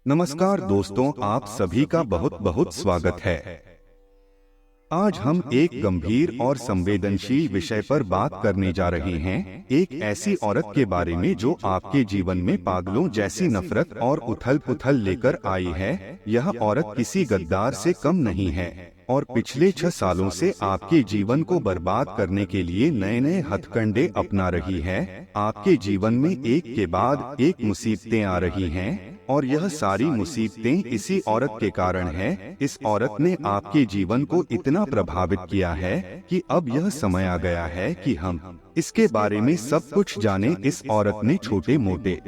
नमस्कार दोस्तों, आप सभी का बहुत बहुत स्वागत है। आज हम एक गंभीर और संवेदनशील विषय पर बात करने जा रहे हैं। एक ऐसी औरत के बारे में जो आपके जीवन में पागलों जैसी नफरत और उथल-पुथल लेकर आई है। यह औरत किसी गद्दार से कम नहीं है और पिछले 6 सालों से आपके जीवन को बर्बाद करने के लिए नए नए हथकंडे अपना रही है। आपके जीवन में एक के बाद एक मुसीबतें आ रही हैं और यह सारी मुसीबतें इसी औरत के कारण है। इस औरत ने आपके जीवन को इतना प्रभावित किया है कि अब यह समय आ गया है कि हम इसके बारे में सब कुछ जानें। इस औरत ने छोटे मोटे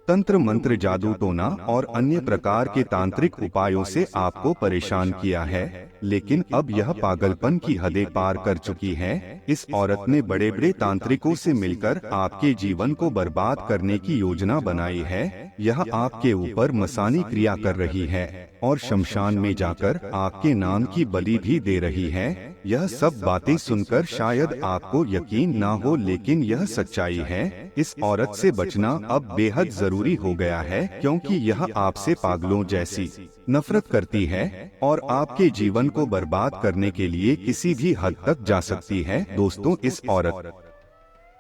तंत्र मंत्र, जादू टोना और अन्य प्रकार के तांत्रिक उपायों से आपको परेशान किया है, लेकिन अब यह पागलपन की हदें पार कर चुकी है। इस औरत ने बड़े बड़े तांत्रिकों से मिलकर आपके जीवन को बर्बाद करने की योजना बनाई है। यह आपके ऊपर मसानी क्रिया कर रही है और शमशान में जाकर आपके नाम की बलि भी दे रही है। यह सब बातें सुनकर शायद आपको यकीन ना हो, लेकिन यह सच्चाई है। इस औरत से बचना अब बेहद जरूरी हो गया है, क्योंकि यह आपसे पागलों जैसी नफरत करती है और आपके जीवन को बर्बाद करने के लिए किसी भी हद तक जा सकती है। दोस्तों, इस औरत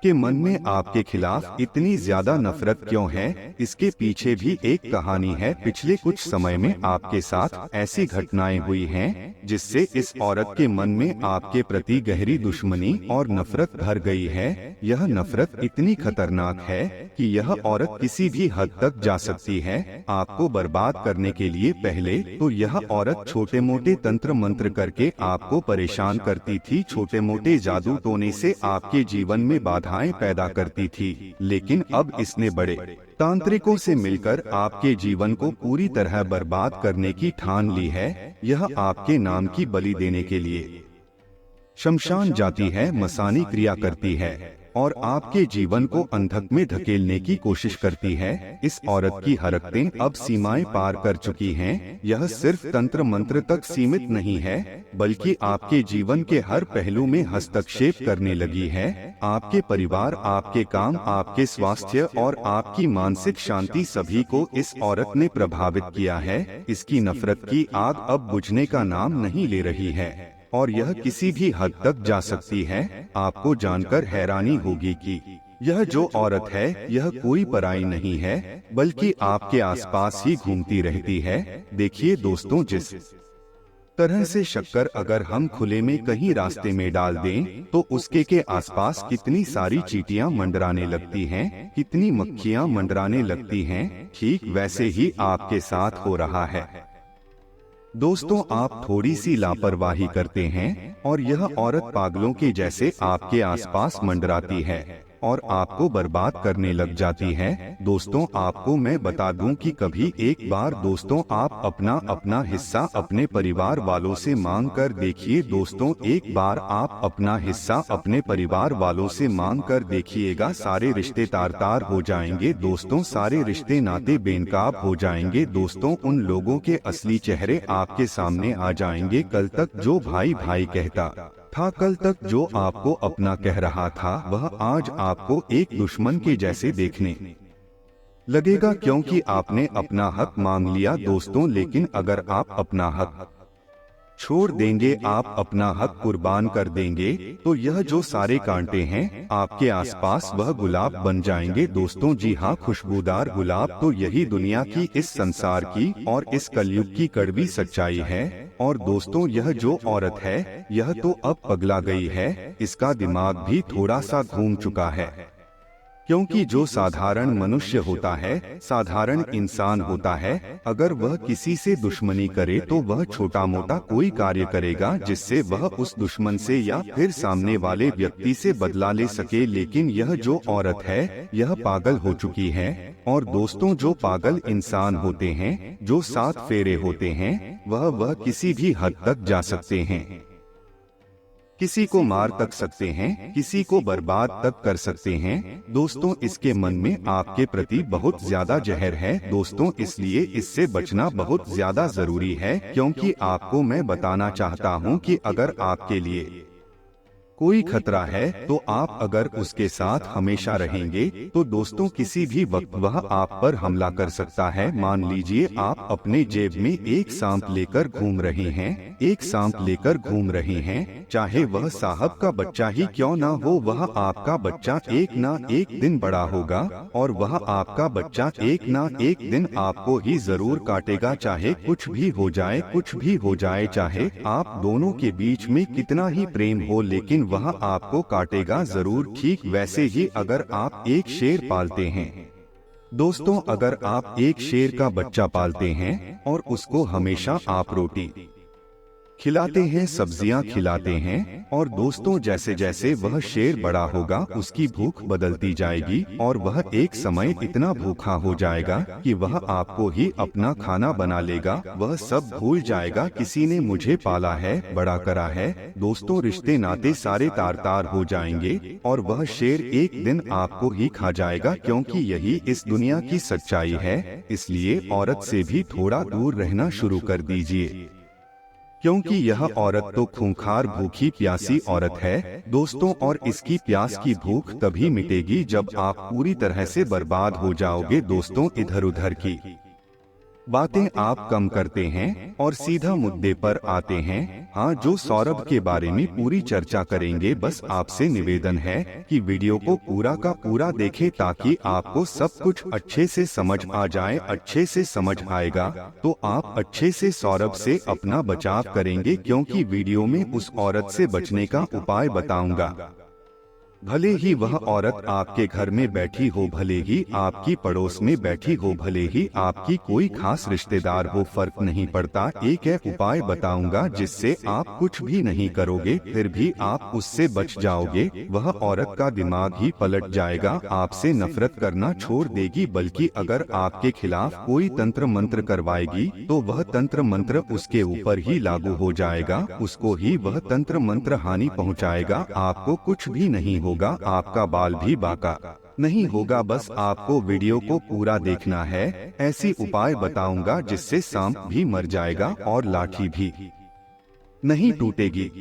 के मन में आपके खिलाफ इतनी ज्यादा नफरत क्यों है? इसके पीछे भी एक कहानी है। पिछले कुछ समय में आपके साथ ऐसी घटनाएं हुई हैं जिससे इस औरत के मन में आपके प्रति गहरी दुश्मनी और नफरत भर गई है। यह नफरत इतनी खतरनाक है कि यह औरत किसी भी हद तक जा सकती है आपको बर्बाद करने के लिए। पहले तो यह औरत छोटे मोटे तंत्र मंत्र करके आपको परेशान करती थी, छोटे मोटे जादू टोने से आपके जीवन में बाधा पैदा करती थी, लेकिन अब इसने बड़े तांत्रिकों से मिलकर आपके जीवन को पूरी तरह बर्बाद करने की ठान ली है। यह आपके नाम की बलि देने के लिए शमशान जाती है, मसानी क्रिया करती है और आपके जीवन को अंधक में धकेलने की कोशिश करती है। इस औरत की हरकतें अब सीमाएं पार कर चुकी हैं। यह सिर्फ तंत्र मंत्र तक सीमित नहीं है, बल्कि आपके जीवन के हर पहलू में हस्तक्षेप करने लगी है। आपके परिवार, आपके काम, आपके स्वास्थ्य और आपकी मानसिक शांति, सभी को इस औरत ने प्रभावित किया है। इसकी नफरत की आग अब बुझने का नाम नहीं ले रही है और यह किसी भी हद तक जा सकती है। आपको जानकर हैरानी होगी कि यह जो औरत है यह कोई पराई नहीं है, बल्कि आपके आसपास ही घूमती रहती है। देखिए दोस्तों, जिस तरह से शक्कर अगर हम खुले में कहीं रास्ते में डाल दें तो उसके के आसपास कितनी सारी चींटियां मंडराने लगती हैं, कितनी मक्खियां मंडराने लगती हैं, ठीक वैसे ही आपके साथ हो रहा है। दोस्तों, आप थोड़ी सी लापरवाही करते हैं और यह औरत पागलों के जैसे आपके आसपास मंडराती है और आपको बर्बाद करने लग जाती है। दोस्तों, आपको मैं बता दूं कि कभी एक बार दोस्तों आप अपना हिस्सा अपने परिवार वालों से मांग कर देखिए। दोस्तों, एक बार आप अपना हिस्सा अपने परिवार वालों से मांग कर देखिएगा, सारे रिश्ते तार-तार हो जाएंगे। दोस्तों, सारे रिश्ते नाते बेनकाब हो जाएंगे। दोस्तों, उन लोगों के असली चेहरे आपके सामने आ जाएंगे। कल तक जो भाई भाई कहता था, कल तक जो आपको अपना कह रहा था, वह आज आपको एक दुश्मन के जैसे देखने लगेगा, क्योंकि आपने अपना हक मांग लिया। दोस्तों, लेकिन अगर आप अपना हक छोड़ देंगे, आप अपना हक कुर्बान कर देंगे, तो यह जो सारे कांटे हैं आपके आसपास वह गुलाब बन जाएंगे। दोस्तों, जी हाँ, खुशबूदार गुलाब। तो यही दुनिया की, इस संसार की और इस कलयुग की कड़वी सच्चाई है। और दोस्तों, यह जो औरत है यह तो अब पगला गई है, इसका दिमाग भी थोड़ा सा घूम चुका है, क्योंकि जो साधारण मनुष्य होता है, साधारण इंसान होता है, अगर वह किसी से दुश्मनी करे तो वह छोटा मोटा कोई कार्य करेगा जिससे वह उस दुश्मन से या फिर सामने वाले व्यक्ति से बदला ले सके। लेकिन यह जो औरत है यह पागल हो चुकी है। और दोस्तों, जो पागल इंसान होते हैं, जो 7 फेरे होते हैं, वह किसी भी हद तक जा सकते हैं, किसी को मार तक सकते हैं, किसी को बर्बाद तक कर सकते हैं। दोस्तों, इसके मन में आपके प्रति बहुत ज्यादा जहर है। दोस्तों, इसलिए इससे बचना बहुत ज्यादा जरूरी है, क्योंकि आपको मैं बताना चाहता हूं कि अगर आपके लिए कोई खतरा है तो आप अगर उसके साथ हमेशा रहेंगे तो दोस्तों किसी भी वक्त वह आप पर हमला कर सकता है। मान लीजिए आप अपने जेब में एक सांप लेकर घूम रहे हैं, चाहे वह साहब का बच्चा ही क्यों ना हो, वह आपका बच्चा एक ना एक दिन बड़ा होगा और वह आपका बच्चा एक ना एक दिन आपको ही जरूर काटेगा। चाहे कुछ भी हो जाए, चाहे आप दोनों के बीच में कितना ही प्रेम हो, लेकिन वह आपको काटेगा जरूर। ठीक वैसे ही अगर आप एक शेर पालते हैं दोस्तों, अगर आप एक शेर का बच्चा पालते हैं और उसको हमेशा आप रोटी खिलाते हैं, सब्जियां खिलाते हैं, और दोस्तों जैसे जैसे वह शेर बड़ा होगा उसकी भूख बदलती जाएगी और वह एक समय इतना भूखा हो जाएगा कि वह आपको ही अपना खाना बना लेगा। वह सब भूल जाएगा किसी ने मुझे पाला है, बड़ा करा है। दोस्तों रिश्ते नाते सारे तार तार हो जाएंगे और वह शेर एक दिन आपको ही खा जाएगा, क्योंकि यही इस दुनिया की सच्चाई है। इसलिए औरत से भी थोड़ा दूर रहना शुरू कर दीजिए, क्योंकि यह औरत तो खूंखार भूखी प्यासी औरत है दोस्तों, और इसकी प्यास की भूख तभी मिटेगी जब आप पूरी तरह से बर्बाद हो जाओगे। दोस्तों इधर उधर की बातें आप कम करते हैं और सीधा मुद्दे पर आते हैं। हाँ, जो सौरभ के बारे में पूरी चर्चा करेंगे, बस आपसे निवेदन है कि वीडियो को पूरा का पूरा देखें ताकि आपको सब कुछ अच्छे से समझ आ जाए। अच्छे से समझ आएगा तो आप अच्छे से सौरभ से अपना बचाव करेंगे, क्योंकि वीडियो में उस औरत से बचने का उपाय बताऊंगा। भले ही वह औरत आपके घर में बैठी हो, भले ही आपकी पड़ोस में बैठी हो, भले ही आपकी कोई खास रिश्तेदार हो, फर्क नहीं पड़ता। एक उपाय बताऊंगा जिससे आप कुछ भी नहीं करोगे फिर भी आप उससे बच जाओगे। वह औरत का दिमाग ही पलट जाएगा, आपसे नफरत करना छोड़ देगी, बल्कि अगर आपके खिलाफ कोई तंत्र मंत्र करवाएगी तो वह तंत्र मंत्र उसके ऊपर ही लागू हो जाएगा, उसको ही वह तंत्र मंत्र हानि पहुँचाएगा। आपको कुछ भी नहीं होगा, आपका बाल भी बाका नहीं होगा। बस आपको वीडियो को पूरा देखना है। ऐसी उपाय बताऊंगा जिससे सांप भी मर जाएगा और लाठी भी नहीं टूटेगी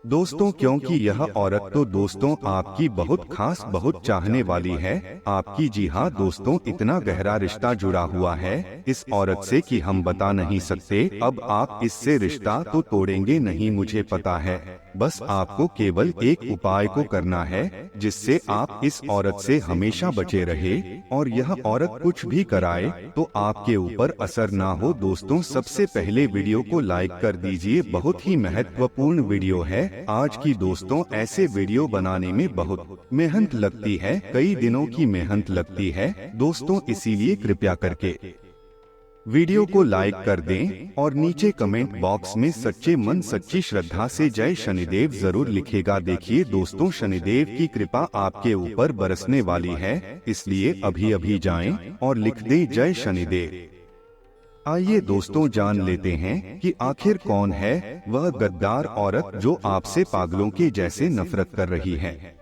दोस्तों, क्योंकि यह औरत तो दोस्तों आपकी बहुत खास, बहुत चाहने वाली है आपकी। जी हाँ दोस्तों, इतना गहरा रिश्ता जुड़ा हुआ है इस औरत से कि हम बता नहीं सकते। अब आप इससे रिश्ता तो तोड़ेंगे नहीं, मुझे पता है। बस आपको केवल एक उपाय को करना है जिससे आप इस औरत से हमेशा बचे रहे, और यह औरत कुछ भी कराए तो आपके ऊपर असर ना हो। दोस्तों सबसे पहले वीडियो को लाइक कर दीजिए, बहुत ही महत्वपूर्ण वीडियो है आज की। दोस्तों ऐसे वीडियो बनाने में बहुत मेहनत लगती है, कई दिनों की मेहनत लगती है दोस्तों, इसीलिए कृपया करके वीडियो को लाइक कर दें और नीचे कमेंट बॉक्स में सच्चे मन सच्ची श्रद्धा से जय शनिदेव जरूर लिखेगा। देखिए दोस्तों, शनिदेव की कृपा आपके ऊपर बरसने वाली है, इसलिए अभी अभी जाएं और लिख दें जय शनिदेव। आइए दोस्तों जान लेते हैं कि आखिर कौन है वह गद्दार औरत जो आपसे पागलों के जैसे नफरत कर रही है।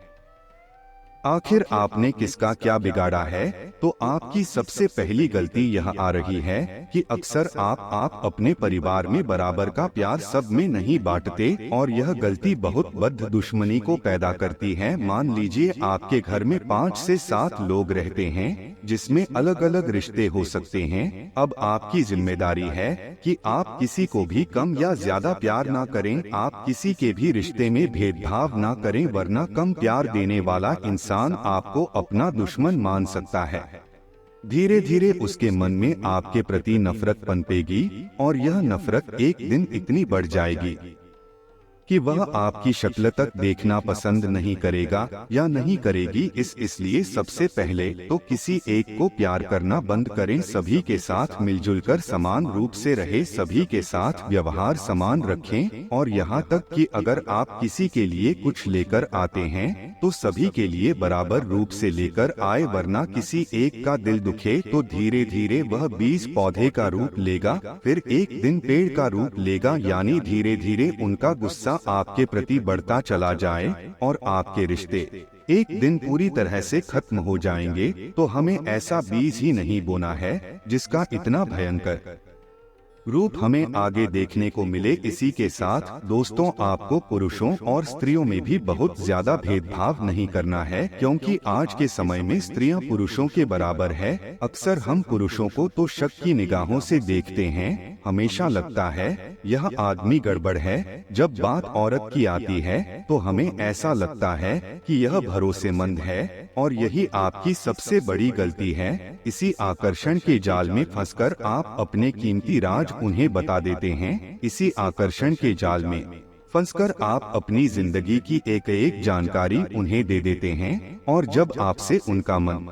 आखिर आपने किसका क्या बिगाड़ा है? तो आपकी सबसे पहली गलती यह आ रही है कि अक्सर आप अपने परिवार में बराबर का प्यार सब में नहीं बांटते, और यह गलती बहुत बद्ध दुश्मनी को पैदा करती है। मान लीजिए आपके घर में 5 से 7 लोग रहते हैं जिसमें अलग अलग रिश्ते हो सकते हैं। अब आपकी जिम्मेदारी है कि आप किसी को भी कम या ज्यादा प्यार ना करें, आप किसी के भी रिश्ते में भेदभाव ना करें, वरना कम प्यार देने वाला इंसान आपको अपना दुश्मन मान सकता है। धीरे धीरे उसके मन में आपके प्रति नफरत पनपेगी और यह नफरत एक दिन इतनी बढ़ जाएगी कि वह आपकी शक्ल तक देखना पसंद नहीं करेगा या नहीं करेगी। इसलिए सबसे पहले तो किसी एक को प्यार करना बंद करें, सभी के साथ मिलजुल कर समान रूप से रहे, सभी के साथ व्यवहार समान रखें, और यहाँ तक कि अगर आप किसी के लिए कुछ लेकर आते हैं तो सभी के लिए बराबर रूप से लेकर आए, वरना किसी एक का दिल दुखे तो धीरे धीरे वह 20 पौधे का रूप लेगा, फिर एक दिन पेड़ का रूप लेगा, यानी धीरे धीरे उनका गुस्सा आपके प्रति बढ़ता चला जाए और आपके रिश्ते एक दिन पूरी तरह से खत्म हो जाएंगे। तो हमें ऐसा बीज ही नहीं बोना है जिसका इतना भयंकर रूप हमें आगे देखने को मिले। इसी के साथ दोस्तों, आपको पुरुषों और स्त्रियों में भी बहुत ज्यादा भेदभाव नहीं करना है, क्योंकि आज के समय में स्त्रियां पुरुषों के बराबर है। अक्सर हम पुरुषों को तो शक की निगाहों से देखते हैं, हमेशा लगता है यह आदमी गड़बड़ है। जब बात औरत की आती है तो हमें ऐसा लगता है कि यह भरोसेमंद है, और यही आपकी सबसे बड़ी गलती है। इसी आकर्षण के जाल में फंसकर आप अपने कीमती राज उन्हें बता देते हैं। इसी आकर्षण के जाल में फंसकर आप अपनी जिंदगी की एक एक जानकारी उन्हें दे देते हैं, और जब आपसे उनका मन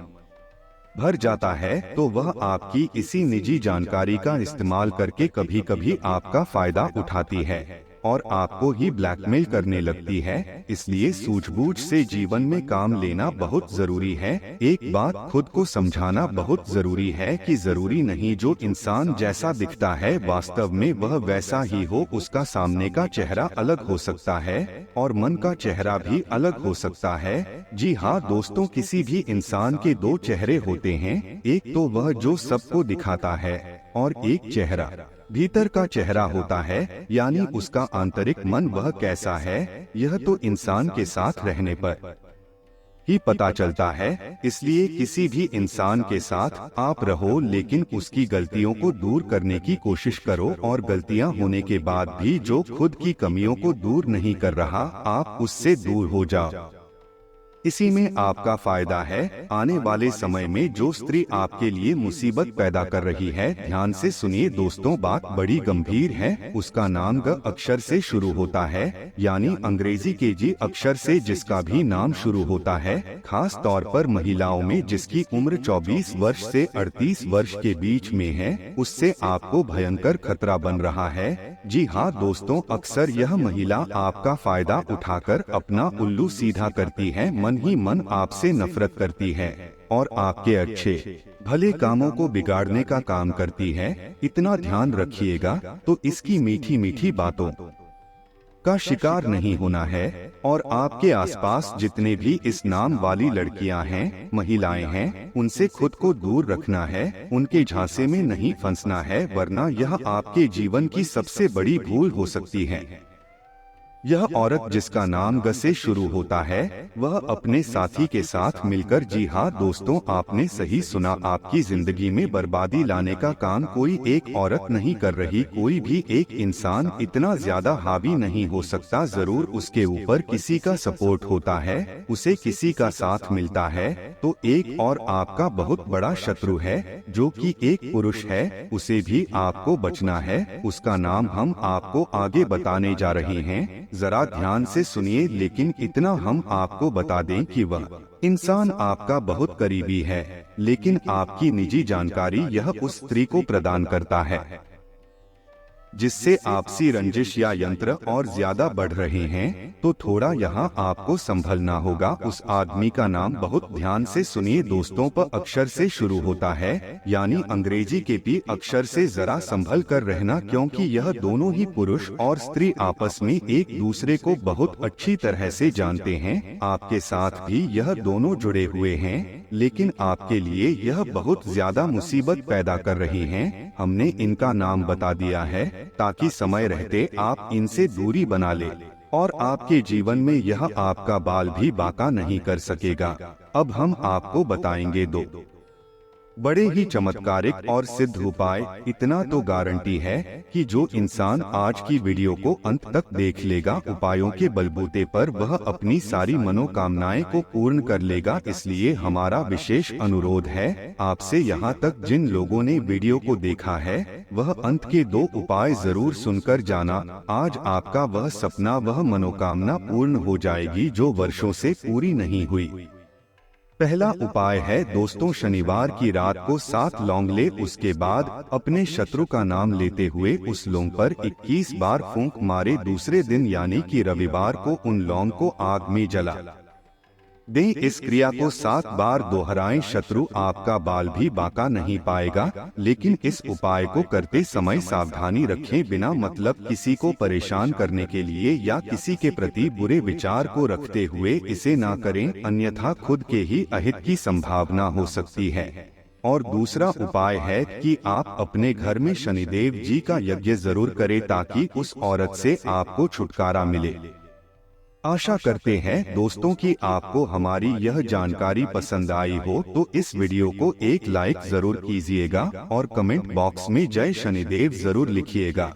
भर जाता है तो वह आपकी इसी निजी जानकारी का इस्तेमाल करके कभी कभी आपका फायदा उठाती है और आपको ही ब्लैकमेल करने लगती है। इसलिए सूझबूझ से जीवन में काम लेना बहुत जरूरी है। एक बात खुद को समझाना बहुत जरूरी है कि जरूरी नहीं जो इंसान जैसा दिखता है वास्तव में वह वैसा ही हो। उसका सामने का चेहरा अलग हो सकता है और मन का चेहरा भी अलग हो सकता है। जी हाँ दोस्तों, किसी भी इंसान के दो चेहरे होते हैं, एक तो वह जो सबको दिखाता है और एक चेहरा भीतर का चेहरा होता है, यानी उसका आंतरिक मन वह कैसा है, यह तो इंसान के साथ रहने पर ही पता चलता है। इसलिए किसी भी इंसान के साथ आप रहो, लेकिन उसकी गलतियों को दूर करने की कोशिश करो, और गलतियां होने के बाद भी जो खुद की कमियों को दूर नहीं कर रहा, आप उससे दूर हो जाओ। इसी में आपका फायदा है। आने वाले समय में जो स्त्री आपके लिए मुसीबत पैदा कर रही है, ध्यान से सुनिए दोस्तों, बात बड़ी गंभीर है। उसका नाम ग अक्षर से शुरू होता है, यानी अंग्रेजी के जी अक्षर से जिसका भी नाम शुरू होता है। खास तौर पर महिलाओं में जिसकी उम्र 24 वर्ष से 38 वर्ष के बीच में है, उससे आपको भयंकर खतरा बन रहा है। जी हाँ दोस्तों, अक्सर यह महिला आपका फायदा उठाकर अपना उल्लू सीधा करती है। मन ही मन आपसे नफरत करती है और आपके अच्छे भले कामों को बिगाड़ने का काम करती है। इतना ध्यान रखिएगा। तो इसकी मीठी मीठी बातों का शिकार नहीं होना है, और आपके आसपास जितने भी इस नाम वाली लड़कियां हैं, महिलाएं हैं, उनसे खुद को दूर रखना है। उनके झांसे में नहीं फंसना है, वरना यह आपके जीवन की सबसे बड़ी भूल हो सकती है। यह औरत जिसका नाम ग से शुरू होता है, वह अपने साथी के साथ मिलकर, जी हाँ दोस्तों आपने सही सुना, आपकी जिंदगी में बर्बादी लाने का काम कोई एक औरत नहीं कर रही। कोई भी एक इंसान इतना ज्यादा हावी नहीं हो सकता। जरूर उसके ऊपर किसी का सपोर्ट होता है, उसे किसी का साथ मिलता है। तो एक और आपका बहुत बड़ा शत्रु है जो कि एक पुरुष है, उसे भी आपको बचना है। उसका नाम हम आपको आगे बताने जा रहे हैं, जरा ध्यान से सुनिए। लेकिन इतना हम आपको बता दें कि वह इंसान आपका बहुत करीबी है, लेकिन आपकी निजी जानकारी यह उस स्त्री को प्रदान करता है, जिससे आपसी रंजिश या यंत्र और ज्यादा बढ़ रहे हैं। तो थोड़ा यहाँ आपको संभलना होगा। उस आदमी का नाम बहुत ध्यान से सुनिए दोस्तों, प अक्षर से शुरू होता है, यानी अंग्रेजी के पी अक्षर से। जरा संभल कर रहना, क्योंकि यह दोनों ही पुरुष और स्त्री आपस में एक दूसरे को बहुत अच्छी तरह से जानते हैं। आपके साथ भी यह दोनों जुड़े हुए हैं, लेकिन आपके लिए यह बहुत ज्यादा मुसीबत पैदा कर रही हैं। हमने इनका नाम बता दिया है ताकि समय रहते आप इनसे दूरी बना ले, और आपके जीवन में यह आपका बाल भी बाका नहीं कर सकेगा। अब हम आपको बताएंगे दो बड़े ही चमत्कारिक और सिद्ध उपाय। इतना तो गारंटी है कि जो इंसान आज की वीडियो को अंत तक देख लेगा, उपायों के बलबूते पर वह अपनी सारी मनोकामनाएं को पूर्ण कर लेगा। इसलिए हमारा विशेष अनुरोध है आपसे, यहाँ तक जिन लोगों ने वीडियो को देखा है, वह अंत के दो उपाय जरूर सुनकर जाना। आज आपका वह सपना, वह मनोकामना पूर्ण हो जाएगी जो वर्षों से पूरी नहीं हुई। पहला उपाय है दोस्तों, शनिवार की रात को 7 लौंग ले, उसके बाद अपने शत्रु का नाम लेते हुए उस लौंग पर 21 बार फूंक मारे। दूसरे दिन यानी कि रविवार को उन लौंग को आग में जला दें। इस क्रिया को 7 बार दोहराएं। शत्रु आपका बाल भी बाका नहीं पाएगा, लेकिन इस उपाय को करते समय सावधानी रखें। बिना मतलब किसी को परेशान करने के लिए या किसी के प्रति बुरे विचार को रखते हुए इसे ना करें, अन्यथा खुद के ही अहित की संभावना हो सकती है। और दूसरा उपाय है कि आप अपने घर में शनिदेव जी का यज्ञ जरूर करें ताकि उस औरत से आपको छुटकारा मिले। आशा करते हैं दोस्तों कि आपको हमारी यह जानकारी पसंद आई हो, तो इस वीडियो को एक लाइक जरूर कीजिएगा और कमेंट बॉक्स में जय शनिदेव जरूर लिखिएगा।